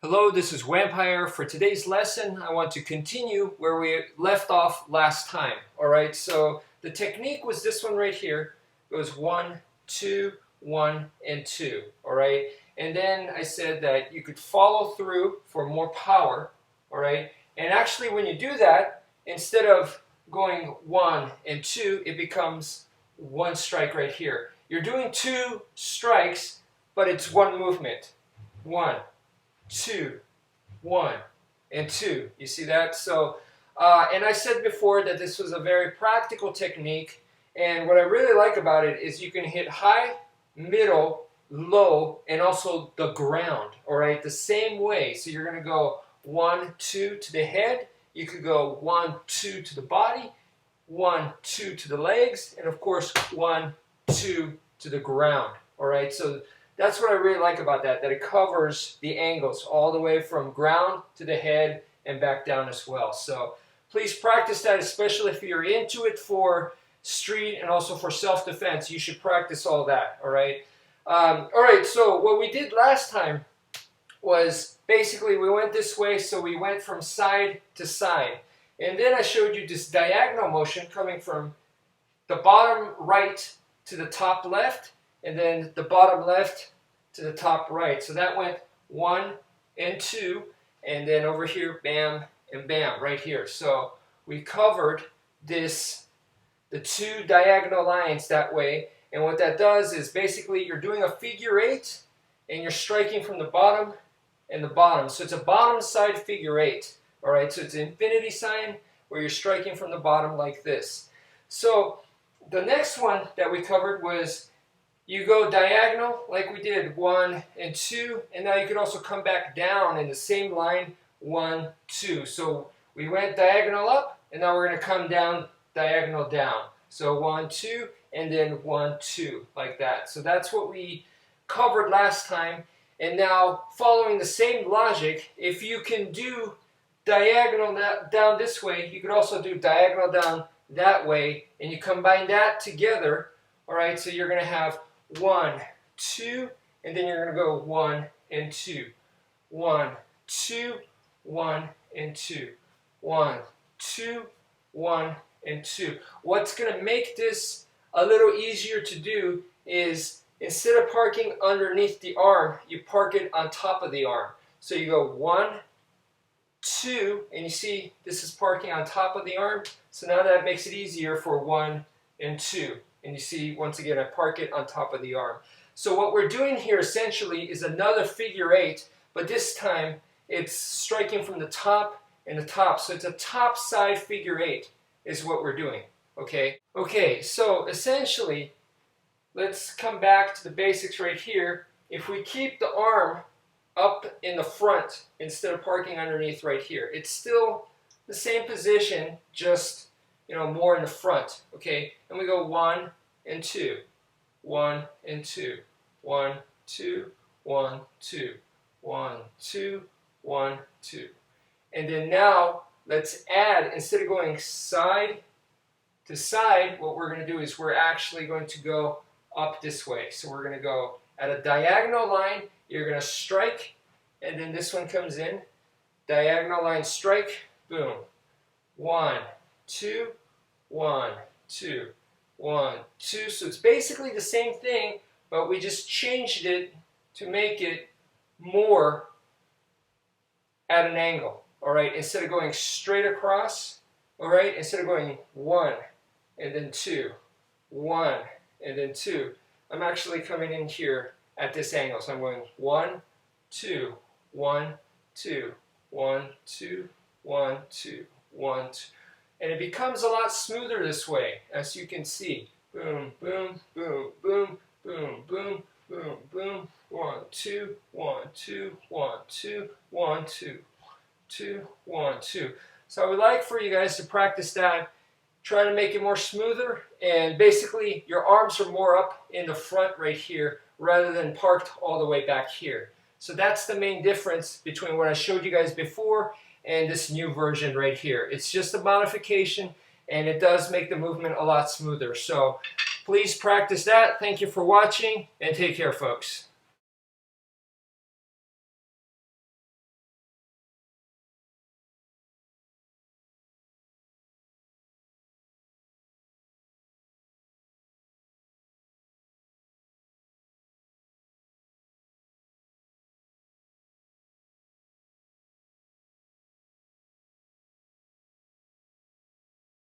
Hello, this is wmpyr. For today's lesson, I want to continue where we left off last time. Alright, so the technique was this one right here. It was 1, 2, 1, and 2. Alright, and then I said that you could follow through for more power. Alright, and actually when you do that, instead of going 1 and 2, it becomes one strike right here. You're doing 2 strikes, but it's one movement. 1, 2, 1, and 2. You see that? So, and I said before that this was a very practical technique, and what I really like about it is you can hit high, middle, low, and also the ground, all right, the same way. So you're going to go 1, 2 to the head, you could go 1, 2 to the body, 1, 2 to the legs, and of course 1, 2 to the ground, all right? So that's what I really like about that it covers the angles all the way from ground to the head and back down as well. So please practice that, especially if you're into it for street and also for self-defense. You should practice all that, all right? All right, so what we did last time was basically we went this way, so we went from side to side. And then I showed you this diagonal motion coming from the bottom right to the top left, and then the bottom left to the top right. So that went 1 and 2, and then over here, bam and bam, right here. So we covered this, the 2 diagonal lines that way, and what that does is basically you're doing a figure 8, and you're striking from the bottom and the bottom. So it's a bottom side figure 8, all right? So it's an infinity sign where you're striking from the bottom like this. So the next one that we covered was you go diagonal like we did 1 and 2, and now you could also come back down in the same line 1, 2. So we went diagonal up, and now we're going to come down diagonal down. So 1, 2, and then 1, 2, like that. So that's what we covered last time. And now following the same logic, if you can do diagonal down this way, you could also do diagonal down that way, and you combine that together. All right, so you're going to have 1, 2, and then you're going to go 1 and 2. 1, 2, 1 and 2. 1, 2, 1 and 2. What's going to make this a little easier to do is instead of parking underneath the arm, you park it on top of the arm. So you go 1, 2, and you see this is parking on top of the arm. So now that makes it easier for 1 and 2. And you see, once again, I park it on top of the arm. So what we're doing here essentially is another figure 8, but this time it's striking from the top and the top. So it's a top side figure 8 is what we're doing, okay? Okay, so essentially, let's come back to the basics right here. If we keep the arm up in the front instead of parking underneath right here, it's still the same position, just more in the front, okay? And we go 1 and 2, 1 and 2, 1, 2, 1, 2, 1, 2, 1, 2. And then now let's add, instead of going side to side, what we're going to do is we're actually going to go up this way. So we're going to go at a diagonal line, you're going to strike, and then this one comes in, diagonal line strike, boom. 1, 2, 1, 2, 1, 2. So it's basically the same thing, but we just changed it to make it more at an angle. All right, instead of going straight across, all right, instead of going 1 and then 2, 1 and then 2, I'm actually coming in here at this angle. So I'm going 1, 2, 1, 2, 1, 2, 1, 2, 1, 2. And it becomes a lot smoother this way, as you can see. Boom, boom, boom, boom, boom, boom, boom, boom. 1, 2, 1, 2, 1, 2, 1, 2, 2, 1, 2. So I would like for you guys to practice that. Try to make it more smoother, and basically your arms are more up in the front right here rather than parked all the way back here. So that's the main difference between what I showed you guys before and this new version right here. It's just a modification, and it does make the movement a lot smoother. So please practice that. Thank you for watching, and take care, folks.